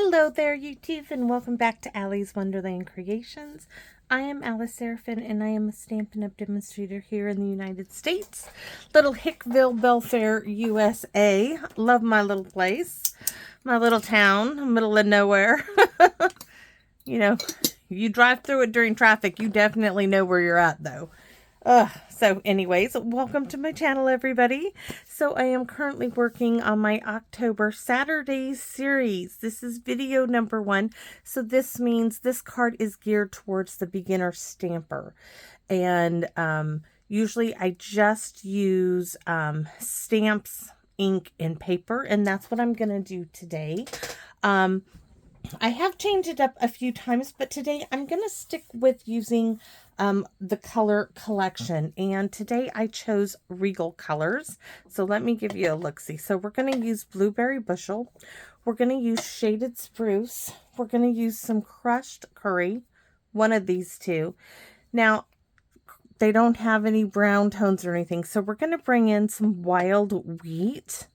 Hello there, YouTube, and welcome back to Allie's Wonderland Creations. I am Alice Seraphin, and I am a Stampin' Up! Demonstrator here in the United States. Little Hickville, Belfair, USA. Love my little place. My little town, middle of nowhere. You know, you drive through it during traffic, you definitely know where you're at, though. So anyways, welcome to my channel, everybody. So I am currently working on my October Saturdays series. This is video number 1. So this means this card is geared towards the beginner stamper. And usually I just use stamps, ink, and paper. And that's what I'm going to do today. I have changed it up a few times, but today I'm going to stick with using the color collection. And today I chose Regal colors. So let me give you a look-see. So we're going to use Blueberry Bushel. We're going to use Shaded Spruce. We're going to use some Crushed Curry. One of these two. Now, they don't have any brown tones or anything. So we're going to bring in some Wild Wheat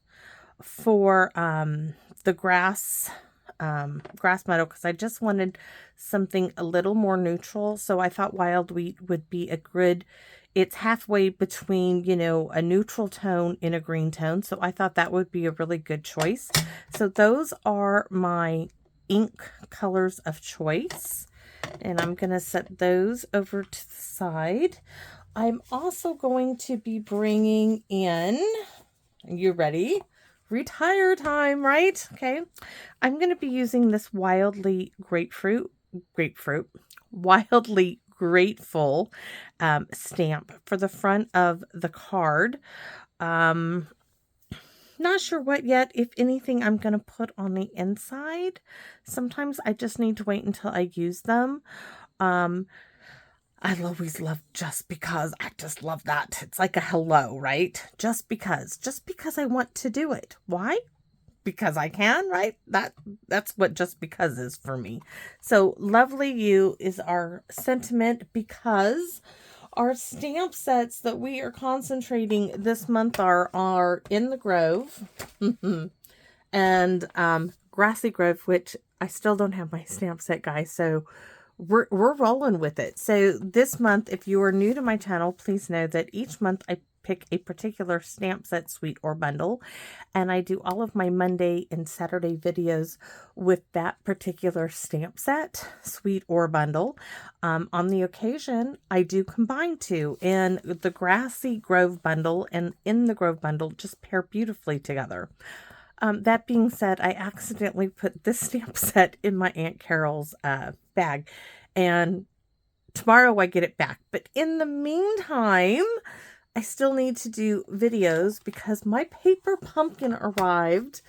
for the grass meadow, because I just wanted something a little more neutral. So I thought Wild Wheat would be a good, it's halfway between, you know, a neutral tone and a green tone. So I thought that would be a really good choice. So those are my ink colors of choice. And I'm going to set those over to the side. I'm also going to be bringing in, are you ready? Retire time, right? Okay. I'm going to be using this Wildly Grateful stamp for the front of the card. Not sure what yet. If anything, I'm going to put on the inside. Sometimes I just need to wait until I use them. I always love Just Because. I just love that. It's like a hello, right? Just because I want to do it. Why? Because I can, right? That's what Just Because is for me. So Lovely You is our sentiment, because our stamp sets that we are concentrating this month are In the Grove and Grassy Grove, which I still don't have my stamp set, guys. So we're rolling with it. So this month, if you are new to my channel, please know that each month I pick a particular stamp set, suite, or bundle, and I do all of my Monday and Saturday videos with that particular stamp set, suite, or bundle. On the occasion, I do combine two, and the Grassy Grove bundle and In the Grove bundle just pair beautifully together. That being said, I accidentally put this stamp set in my Aunt Carol's bag, and tomorrow I get it back. But in the meantime, I still need to do videos because my paper pumpkin arrived,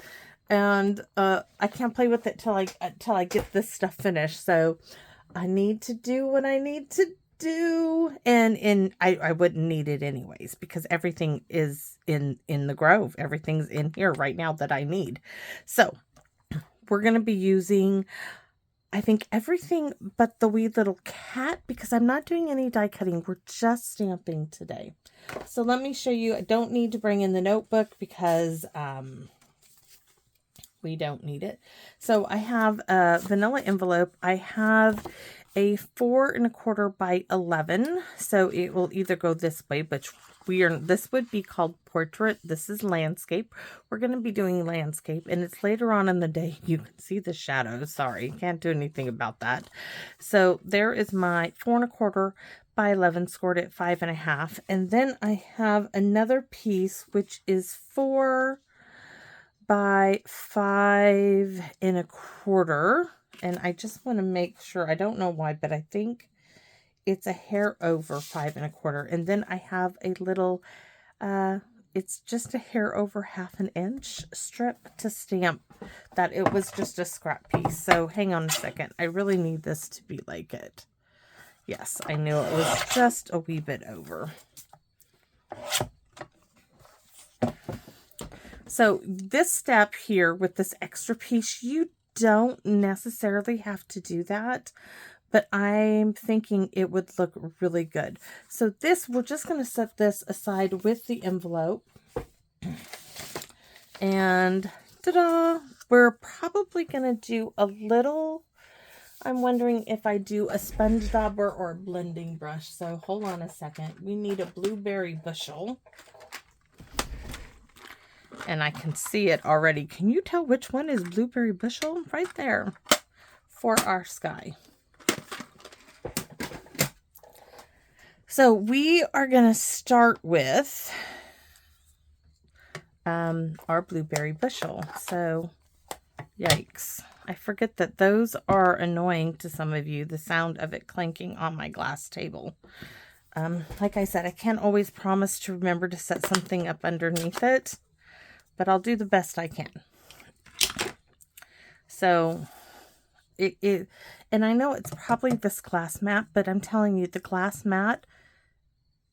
and I can't play with it till I get this stuff finished. So I need to do what I need to do, and I wouldn't need it anyways, because everything is in the Grove. Everything's in here right now that I need. So we're going to be using, I think, everything but the wee little cat, because I'm not doing any die cutting. We're just stamping today. So let me show you. I don't need to bring in the notebook because we don't need it. So I have a vanilla envelope. I have a 4 1/4 by 11. So it will either go this way, but this would be called portrait. This is landscape. We're going to be doing landscape, and it's later on in the day. You can see the shadows. Sorry, can't do anything about that. So there is my 4 1/4 by 11 scored at 5 1/2. And then I have another piece, which is 4 by 5 1/4. And I just want to make sure, I don't know why, but I think it's a hair over 5 1/4. And then I have a little, it's just a hair over 1/2 inch strip to stamp that. It was just a scrap piece. So hang on a second. I really need this to be like it. Yes, I knew it was just a wee bit over. So this step here with this extra piece, you don't necessarily have to do that, but I'm thinking it would look really good. So this, we're just going to set this aside with the envelope. And ta-da! We're probably going to do a little, I'm wondering if I do a sponge dauber or a blending brush. So hold on a second. We need a blueberry bushel. And I can see it already. Can you tell which one is blueberry bushel? Right there for our sky. So we are going to start with our blueberry bushel. So, yikes. I forget that those are annoying to some of you, the sound of it clanking on my glass table. Like I said, I can't always promise to remember to set something up underneath it, but I'll do the best I can. So, and I know it's probably this glass mat, but I'm telling you, the glass mat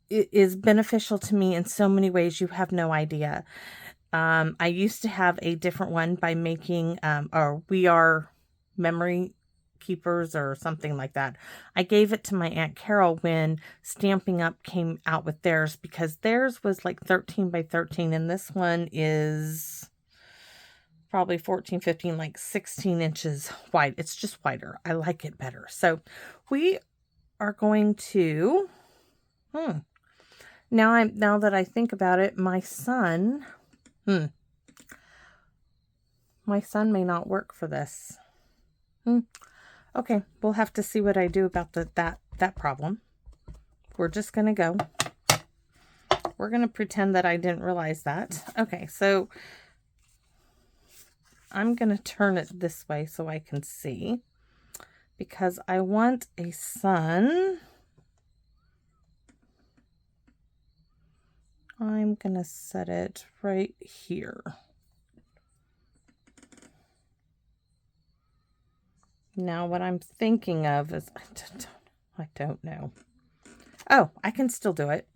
is beneficial to me in so many ways you have no idea. I used to have a different one by making, or We Are Memory Keepers or something like that. I gave it to my Aunt Carol when Stampin' Up came out with theirs, because theirs was like 13 by 13 and this one is probably 14, 15, like 16 inches wide. It's just wider. I like it better. So we are going to, now that I think about it, my son may not work for this. Okay, we'll have to see what I do about that problem. We're just going to go. We're going to pretend that I didn't realize that. Okay, so I'm going to turn it this way so I can see, because I want a sun. I'm going to set it right here. Now what I'm thinking of is, I don't know. Oh, I can still do it.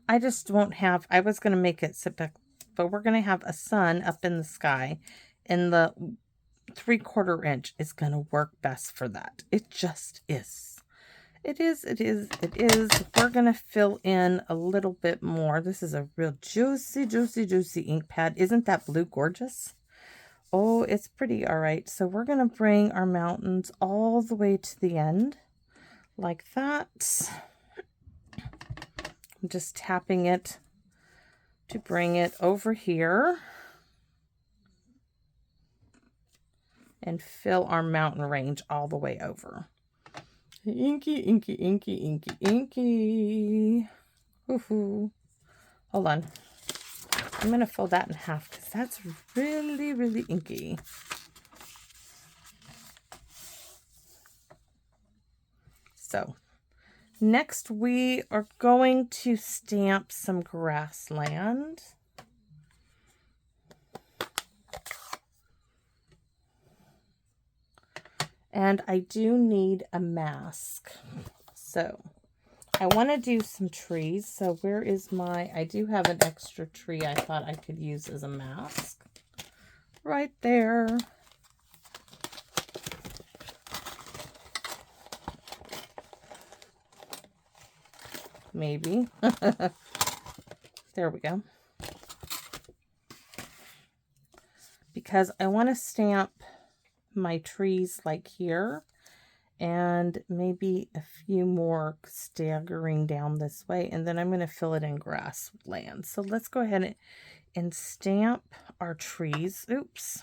I just won't have, I was going to make it sit back, but we're going to have a sun up in the sky, and the 3/4 inch is going to work best for that. It just is. It is. We're going to fill in a little bit more. This is a real juicy, juicy, juicy ink pad. Isn't that blue gorgeous? Oh, it's pretty. All right. So we're going to bring our mountains all the way to the end like that. I'm just tapping it to bring it over here and fill our mountain range all the way over. Inky, inky, inky, inky, inky. Woohoo. Hold on. I'm going to fold that in half because that's really, really inky. So, next we are going to stamp some grassland. And I do need a mask. So I want to do some trees. So where is my, I do have an extra tree I thought I could use as a mask. Right there. Maybe. There we go. Because I want to stamp my trees like here, and maybe a few more staggering down this way, and then I'm going to fill it in grassland. So let's go ahead and stamp our trees. Oops.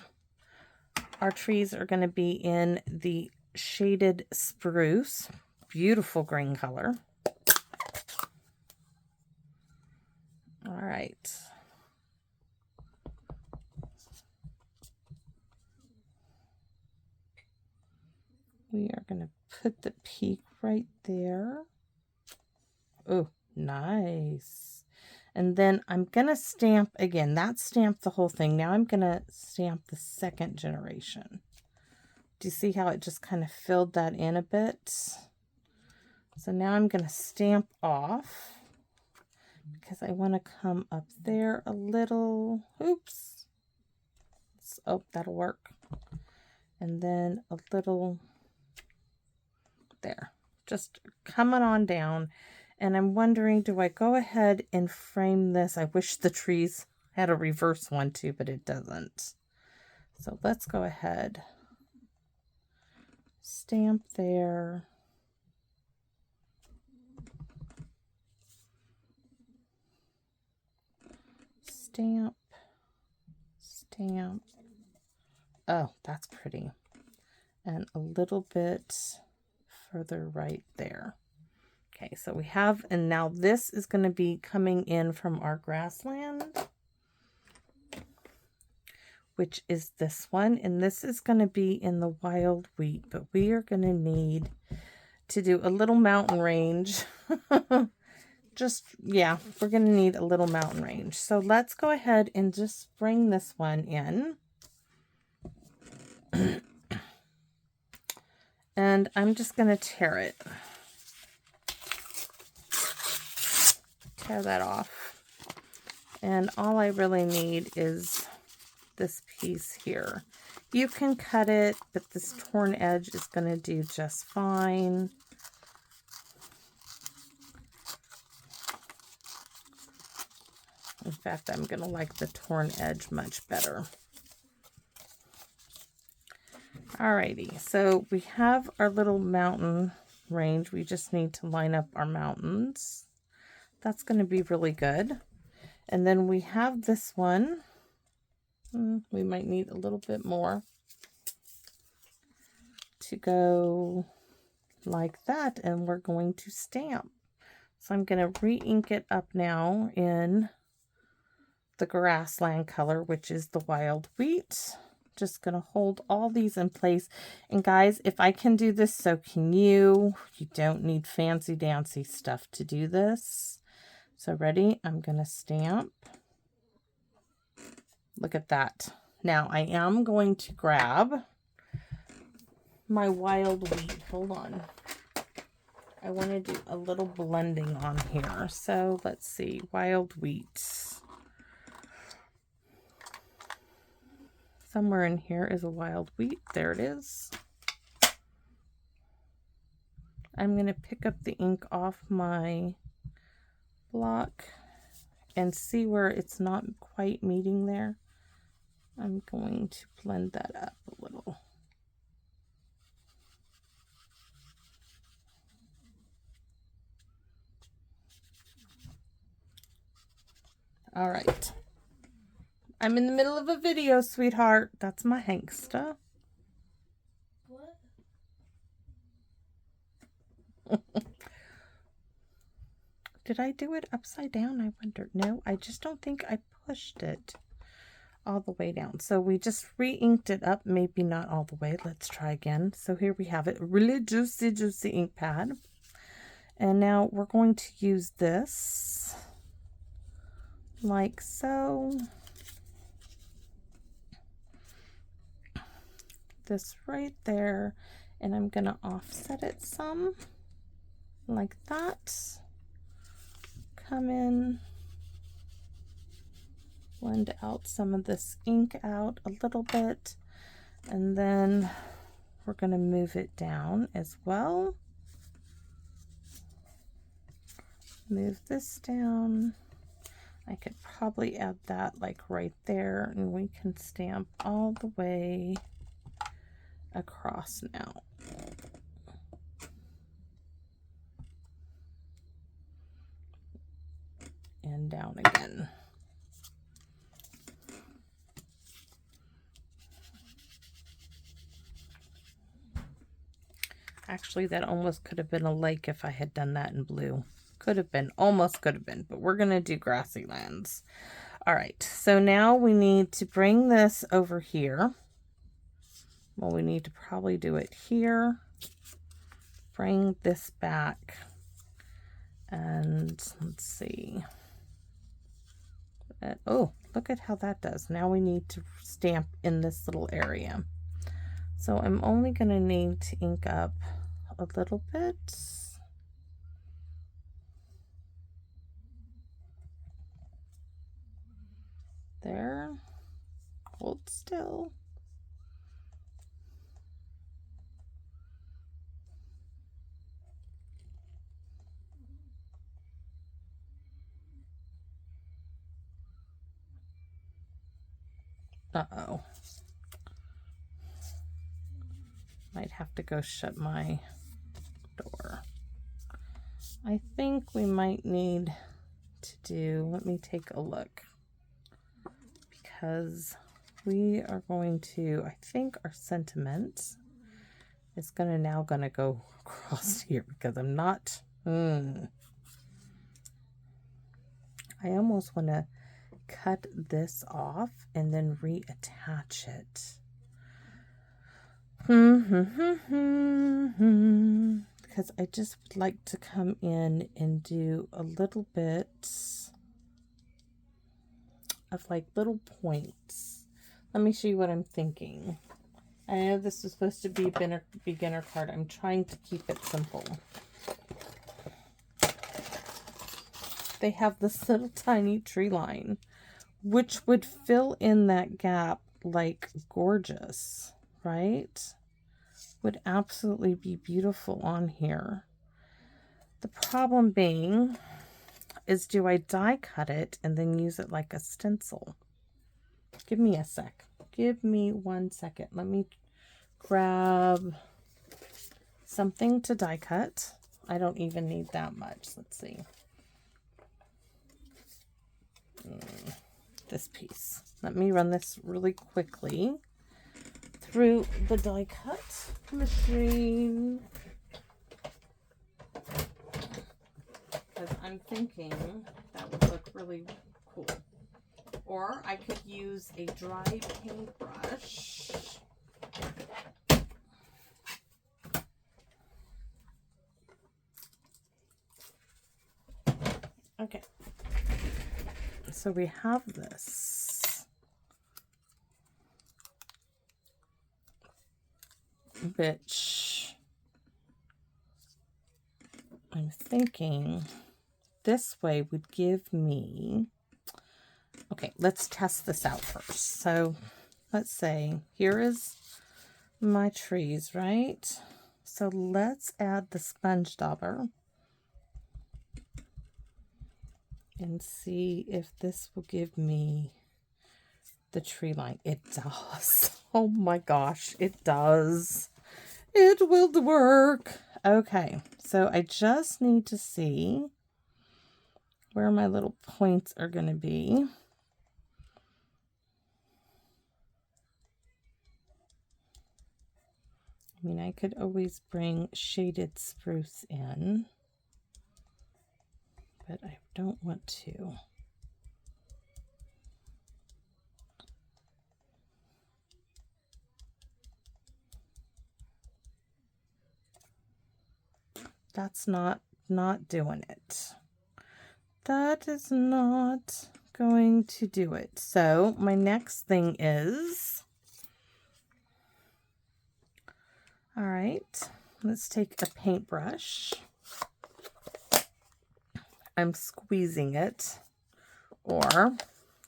Our trees are going to be in the shaded spruce. Beautiful green color. All right. We are going to put the peak right there. Oh, nice. And then I'm going to stamp again. That stamped the whole thing. Now I'm going to stamp the second generation. Do you see how it just kind of filled that in a bit? So now I'm going to stamp off because I want to come up there a little. Oops. Oh, that'll work. And then a little there. Just coming on down. And I'm wondering, do I go ahead and frame this? I wish the trees had a reverse one too, but it doesn't. So let's go ahead, stamp there. Stamp, stamp. Oh, that's pretty. And a little bit further right there. Okay, so we have, and now this is going to be coming in from our grassland, which is this one, and this is going to be in the wild wheat, but we are going to need to do a little mountain range. Just, yeah, we're going to need a little mountain range. So let's go ahead and just bring this one in. And I'm just going to tear it. Tear that off. And all I really need is this piece here. You can cut it, but this torn edge is going to do just fine. In fact, I'm going to like the torn edge much better. Alrighty, so we have our little mountain range. We just need to line up our mountains. That's going to be really good. And then we have this one. We might need a little bit more to go like that, and we're going to stamp. So I'm going to re-ink it up now in the grassland color, which is the wild wheat. Just going to hold all these in place. And guys, if I can do this, so can you. You don't need fancy dancy stuff to do this. So ready? I'm going to stamp. Look at that. Now I am going to grab my wild wheat. Hold on. I want to do a little blending on here. So let's see. Wild wheat. Somewhere in here is a wild wheat. There it is. I'm going to pick up the ink off my block and see where it's not quite meeting there. I'm going to blend that up a little. All right. I'm in the middle of a video, sweetheart. That's my hangsta. What? Did I do it upside down? I wonder. No, I just don't think I pushed it all the way down. So we just re-inked it up. Maybe not all the way. Let's try again. So here we have it. Really juicy, juicy ink pad. And now we're going to use this like so. This right there, and I'm gonna offset it some like that. Come in, blend out some of this ink out a little bit, and then we're gonna move it down as well. Move this down. I could probably add that like right there, and we can stamp all the way across now. And down again. Actually, that almost could have been a lake if I had done that in blue. Could have been, almost could have been, but we're going to do grassy lands. All right, so now we need to bring this over here. Well, we need to probably do it here. Bring this back. And let's see. Oh, look at how that does. Now we need to stamp in this little area. So I'm only going to need to ink up a little bit. There. Hold still. Uh-oh. Might have to go shut my door. I think we might need to do, let me take a look, because we are going to, I think our sentiment is now gonna go across here, because I'm not, I almost want to cut this off and then reattach it. Because I just would like to come in and do a little bit of like little points. Let me show you what I'm thinking. I know this is supposed to be a beginner card. I'm trying to keep it simple. They have this little tiny tree line, which would fill in that gap like gorgeous, right? Would absolutely be beautiful on here. The problem being is, do I die cut it and then use it like a stencil? Give me a sec. Give me 1 second. Let me grab something to die cut. I don't even need that much. Let's see. This piece. Let me run this really quickly through the die cut machine, because I'm thinking that would look really cool. Or I could use a dry paintbrush. Okay. So we have this, which I'm thinking this way would give me, okay, let's test this out first. So let's say here is my trees, right? So let's add the sponge dauber and see if this will give me the tree line. It does. Oh my gosh, it does. It will work. Okay, so I just need to see where my little points are going to be. I mean, I could always bring shaded spruce in, but I don't want to. That's not doing it. That is not going to do it. So my next thing is, all right, let's take a paintbrush. I'm squeezing it, or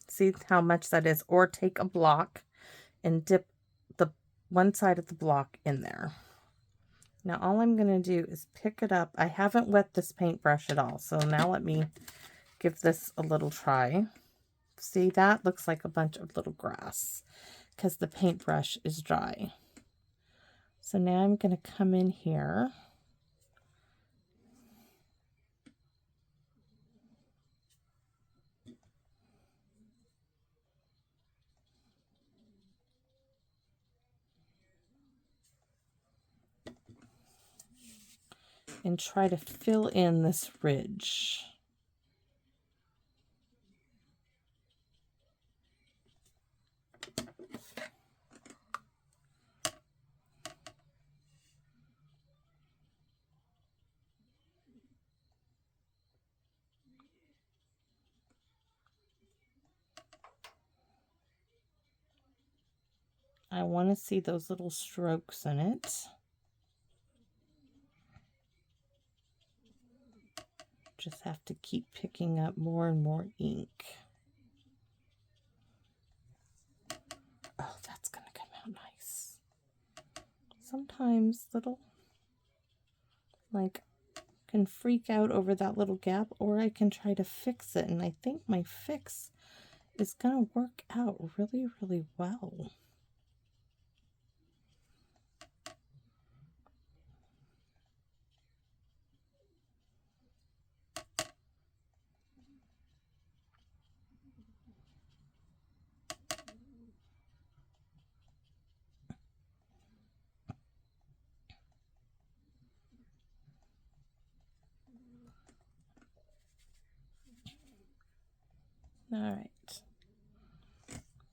see how much that is, or take a block and dip the one side of the block in there. Now all I'm going to do is pick it up. I haven't wet this paintbrush at all, so now let me give this a little try. See, that looks like a bunch of little grass because the paintbrush is dry. So now I'm going to come in here and try to fill in this ridge. I want to see those little strokes in it. Just have to keep picking up more and more ink. Oh, that's going to come out nice. Sometimes little, like, can freak out over that little gap, or I can try to fix it. And I think my fix is going to work out really, really well. All right.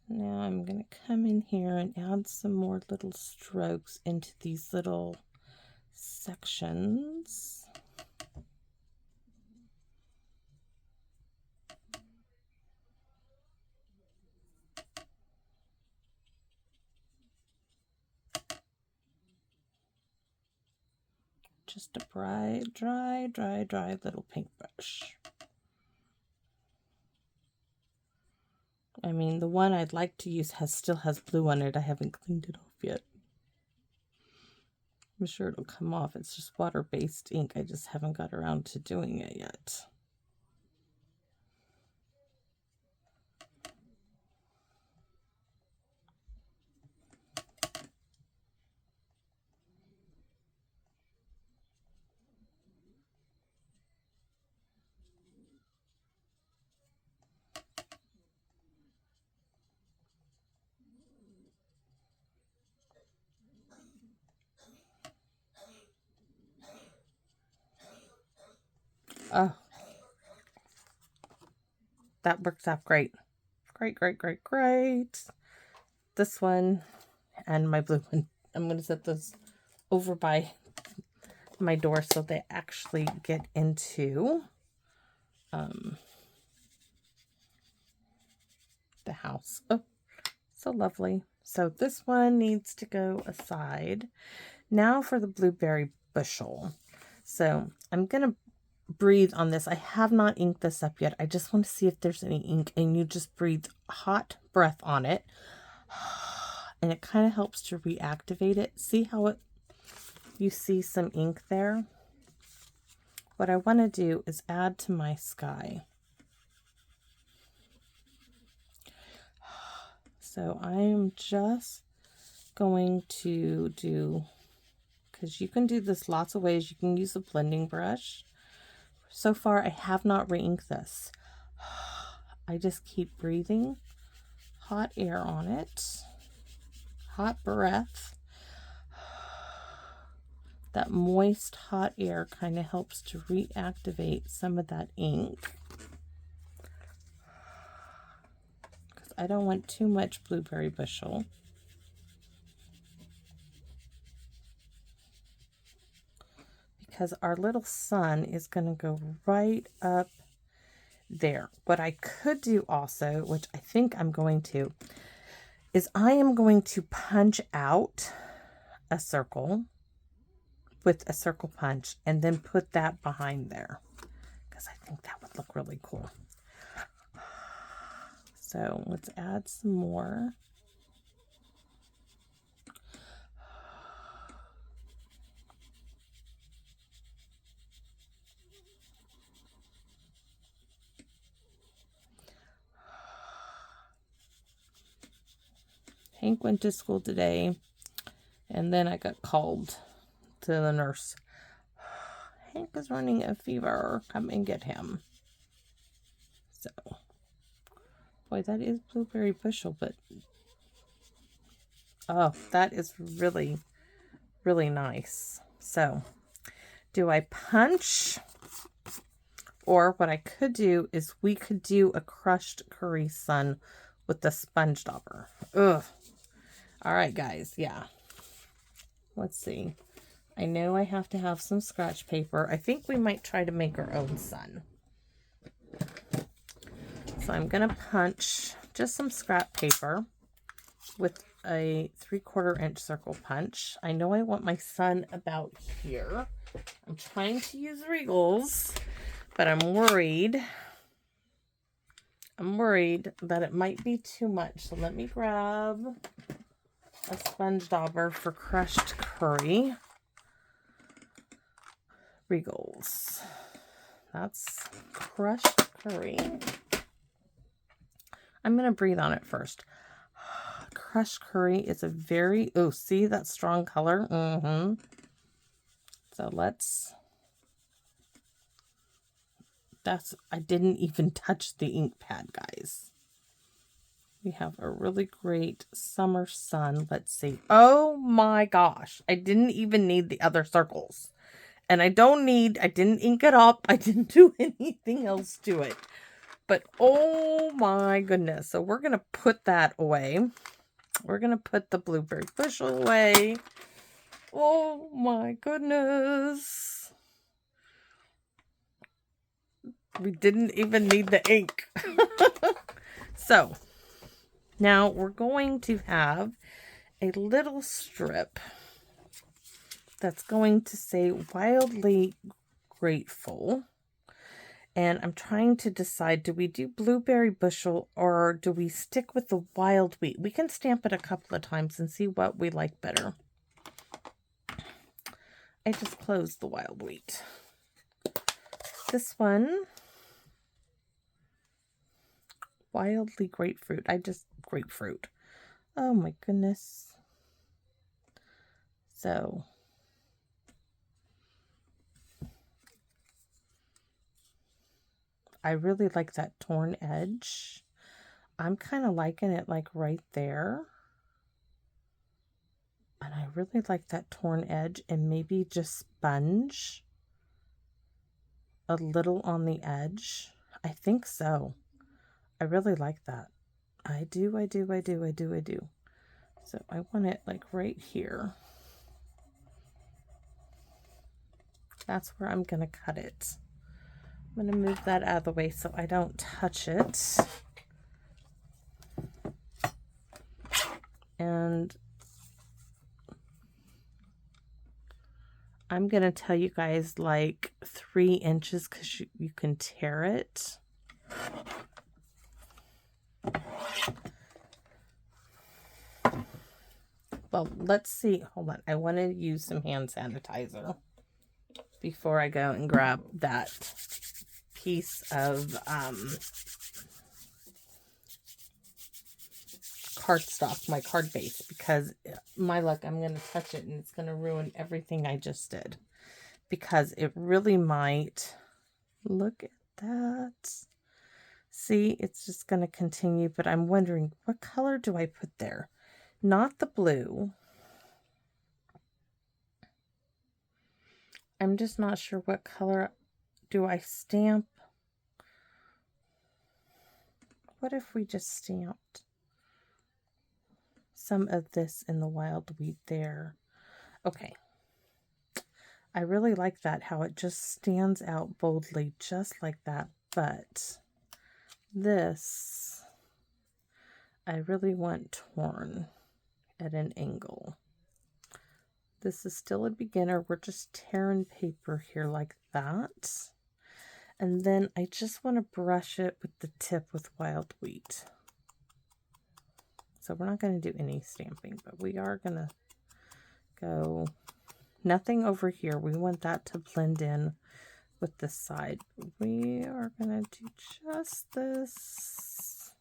Now I'm going to come in here and add some more little strokes into these little sections. Just a bright, dry little paintbrush. I mean, the one I'd like to use still has blue on it. I haven't cleaned it off yet. I'm sure it'll come off. It's just water-based ink. I just haven't got around to doing it yet. Oh, that works out great. Great. This one and my blue one. I'm going to set those over by my door so they actually get into the house. Oh, so lovely. So this one needs to go aside. Now for the blueberry bushel. So I'm going to breathe on this. I have not inked this up yet. I just want to see if there's any ink, and you just breathe hot breath on it. And it kind of helps to reactivate it. See how you see some ink there? What I want to do is add to my sky. So I am just going to do, because you can do this lots of ways. You can use a blending brush. So far, I have not re-inked this. I just keep breathing hot air on it. Hot breath. That moist hot air kind of helps to reactivate some of that ink. Because I don't want too much blueberry bushel. Because our little sun is going to go right up there. What I could do also, which I think I'm going to, is I am going to punch out a circle with a circle punch and then put that behind there, because I think that would look really cool. So let's add some more. Hank went to school today, and then I got called to the nurse. Hank is running a fever. Come and get him. So, boy, that is blueberry bushel, but oh, that is really, really nice. So, do I punch? Or what I could do is we could do a crushed curry sun with the sponge dauber. Ugh. All right, guys. Yeah. Let's see. I know I have to have some scratch paper. I think we might try to make our own sun. So I'm going to punch just some scrap paper with a 3/4 inch circle punch. I know I want my sun about here. I'm trying to use Regals, but I'm worried that it might be too much. So let me grab a sponge dauber for crushed curry. Regals. That's crushed curry. I'm going to breathe on it first. Crushed curry is a very, oh, see that strong color? So I didn't even touch the ink pad, guys. We have a really great summer sun. Let's see. Oh my gosh. I didn't even need the other circles. And I didn't ink it up. I didn't do anything else to it. But oh my goodness. So we're going to put that away. We're going to put the blueberry bushel away. Oh my goodness. We didn't even need the ink. So now we're going to have a little strip that's going to say wildly grateful. And I'm trying to decide, do we do blueberry bushel or do we stick with the wild wheat? We can stamp it a couple of times and see what we like better. I just closed the wild wheat. This one, wildly grapefruit. Grapefruit. Oh my goodness. So, I really like that torn edge. I'm kind of liking it like right there. And I really like that torn edge and maybe just sponge a little on the edge. I think so. I really like that. I do. So I want it like right here. That's where I'm going to cut it. I'm going to move that out of the way so I don't touch it. And I'm going to tell you guys like 3 inches because you can tear it. Well, let's see. Hold on. I want to use some hand sanitizer before I go and grab that piece of cardstock, my card base, because my luck, I'm going to touch it and it's going to ruin everything I just did, because it really might. Look at that. See, it's just going to continue, but I'm wondering what color do I put there? Not the blue. I'm just not sure what color do I stamp. What if we just stamped some of this in the wild wheat there? Okay. I really like that, how it just stands out boldly, just like that. But this, I really want torn at an angle. This is still a beginner. We're just tearing paper here like that. And then I just want to brush it with the tip with wild wheat. So we're not going to do any stamping, but we are going to go nothing over here. We want that to blend in with the side. We are going to do just this.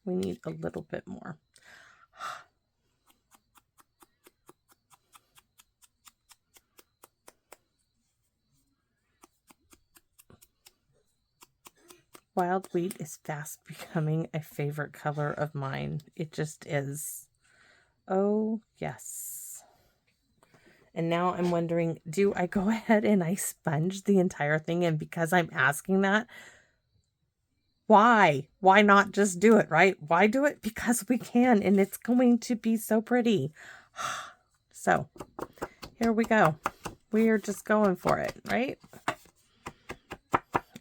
We need a little bit more. Wild wheat is fast becoming a favorite color of mine. It just is. Oh, yes. And now I'm wondering, do I go ahead and I sponge the entire thing? And because I'm asking that, why? Why not just do it, right? Why do it? Because we can, and it's going to be so pretty. So, here we go. We are just going for it, right?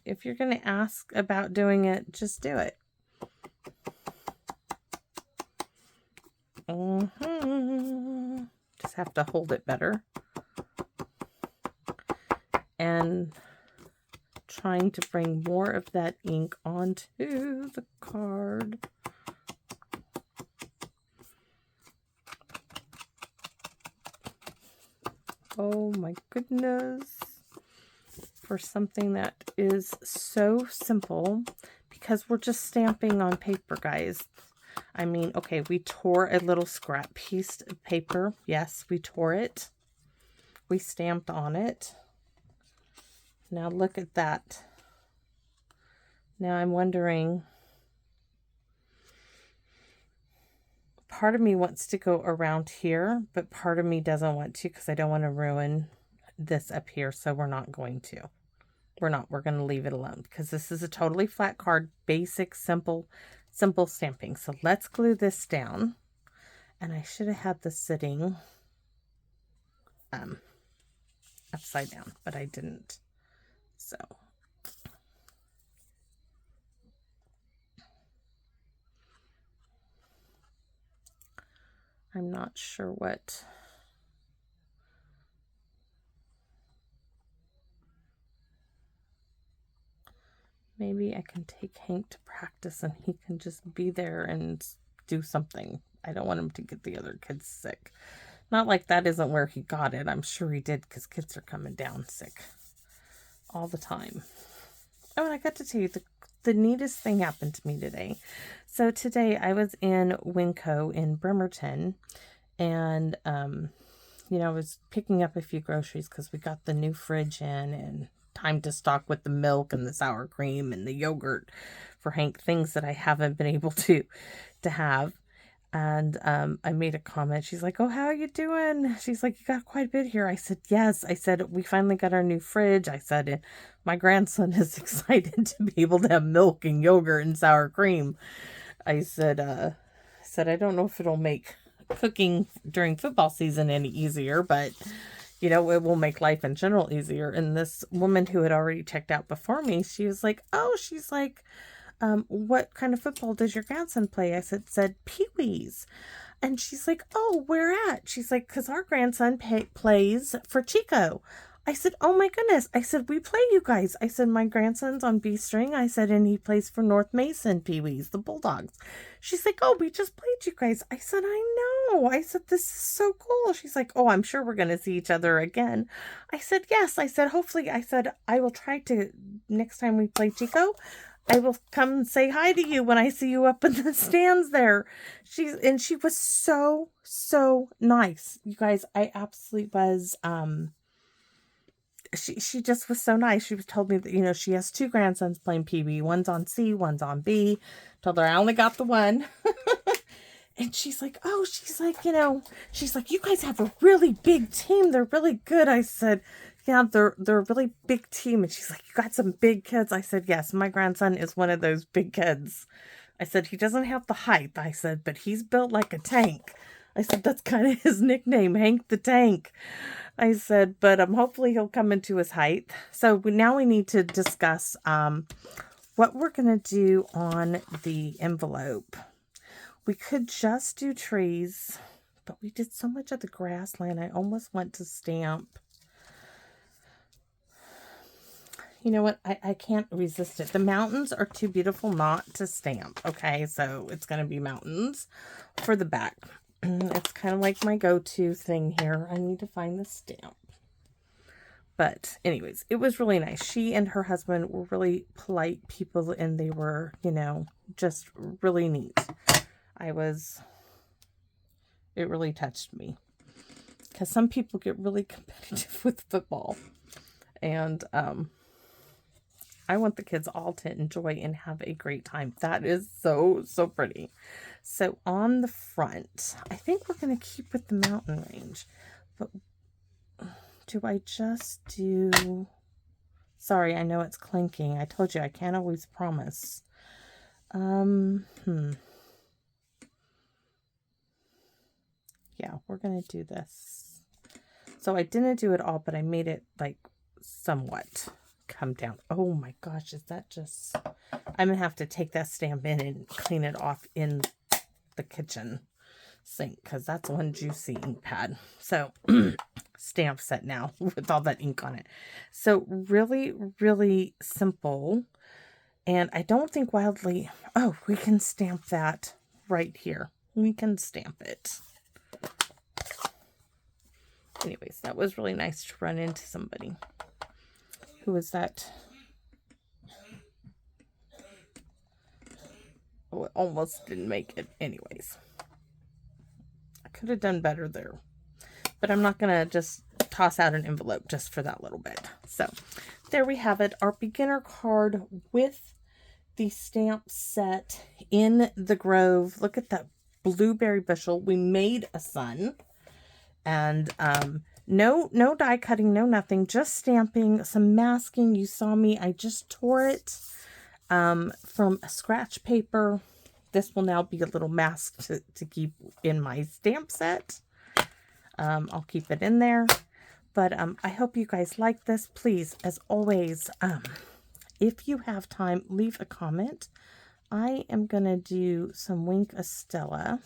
If you're going to ask about doing it, just do it. Just have to hold it better. And trying to bring more of that ink onto the card. Oh my goodness. For something that is so simple, because we're just stamping on paper, guys. I mean, okay, we tore a little scrap piece of paper. Yes, we tore it. We stamped on it. Now look at that. Now I'm wondering, part of me wants to go around here, but part of me doesn't want to because I don't want to ruin this up here, so we're not going to. we're not. We're going to leave it alone because this is a totally flat card, basic, simple stamping. So let's glue this down. And I should have had this sitting upside down, but I didn't. So I'm not sure what. Maybe I can take Hank to practice and he can just be there and do something. I don't want him to get the other kids sick. Not like that isn't where he got it. I'm sure he did because kids are coming down sick all the time. Oh, and I got to tell you, the neatest thing happened to me today. So today I was in Winco in Bremerton and, you know, I was picking up a few groceries because we got the new fridge in and time to stock with the milk and the sour cream and the yogurt for Hank, things that I haven't been able to have. And I made a comment. She's like, oh, how are you doing? She's like, you got quite a bit here. I said, yes. I said, we finally got our new fridge. I said, my grandson is excited to be able to have milk and yogurt and sour cream. I said, I don't know if it'll make cooking during football season any easier, but you know, it will make life in general easier. And this woman who had already checked out before me, she was like, oh, she's like, what kind of football does your grandson play? I said Pee-wee's. And she's like, oh, where at? She's like, because our grandson plays for Chico. I said, oh my goodness. I said, we play you guys. I said, my grandson's on B string. I said, and he plays for North Mason Pee-wee's, the Bulldogs. She's like, oh, we just played you guys. I said, I know. I said, this is so cool. She's like, oh, I'm sure we're going to see each other again. I said, yes. I said, hopefully, I said, I will try to, next time we play Chico, I will come say hi to you when I see you up in the stands there. She was so, so nice. You guys, I absolutely was, she just was so nice. She was told me that, you know, she has two grandsons playing PB. One's on C, one's on B. Told her I only got the one. And she's like, oh, she's like, you know, she's like, you guys have a really big team. They're really good. I said, yeah, they're a really big team. And she's like, you got some big kids. I said, yes, my grandson is one of those big kids. I said, he doesn't have the height. I said, but he's built like a tank. I said, that's kind of his nickname, Hank the Tank. I said, but hopefully he'll come into his height. So now we need to discuss what we're going to do on the envelope. We could just do trees, but we did so much of the grassland. I almost want to stamp. You know what? I can't resist it. The mountains are too beautiful not to stamp. Okay, so it's going to be mountains for the back. It's kind of like my go-to thing here. I need to find the stamp. But anyways, it was really nice. She and her husband were really polite people, and they were, you know, just really neat. It really touched me. Because some people get really competitive with football. And I want the kids all to enjoy and have a great time. That is so, so pretty. So on the front, I think we're going to keep with the mountain range. But do I just do... Sorry, I know it's clinking. I told you I can't always promise. Yeah, we're going to do this. So I didn't do it all, but I made it like somewhat come down. Oh my gosh, is that just... I'm going to have to take that stamp in and clean it off in the kitchen sink because that's one juicy ink pad. So stamp set now with all that ink on it. So really, really simple. And I don't think wildly... Oh, we can stamp that right here. We can stamp it. Anyways, that was really nice to run into somebody. Who was that? Oh, it almost didn't make it. Anyways. I could have done better there. But I'm not going to just toss out an envelope just for that little bit. So, there we have it. Our beginner card with the stamp set in the grove. Look at that blueberry bushel. We made a sun. And No die cutting, no nothing, just stamping, some masking. You saw me, I just tore it from a scratch paper. This will now be a little mask to keep in my stamp set. I'll keep it in there. But I hope you guys like this. Please, as always, if you have time, leave a comment. I am going to do some Wink Estella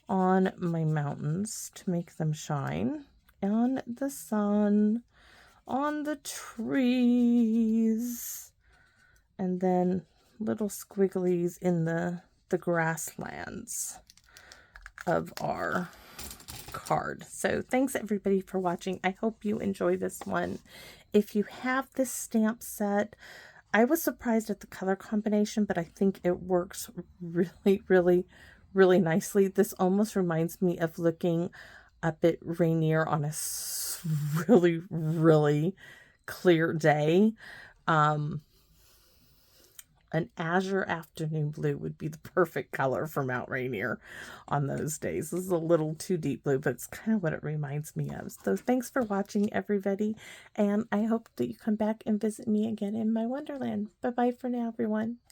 on my mountains to make them shine. On the sun, on the trees, and then little squigglies in the grasslands of our card. So thanks everybody for watching. I hope you enjoy this one. If you have this stamp set, I was surprised at the color combination, but I think it works really, really, really nicely. This almost reminds me of looking up at Rainier on a really, really clear day. An azure afternoon blue would be the perfect color for Mount Rainier on those days. This is a little too deep blue, but it's kind of what it reminds me of. So thanks for watching, everybody, and I hope that you come back and visit me again in my Wonderland. Bye-bye for now, everyone.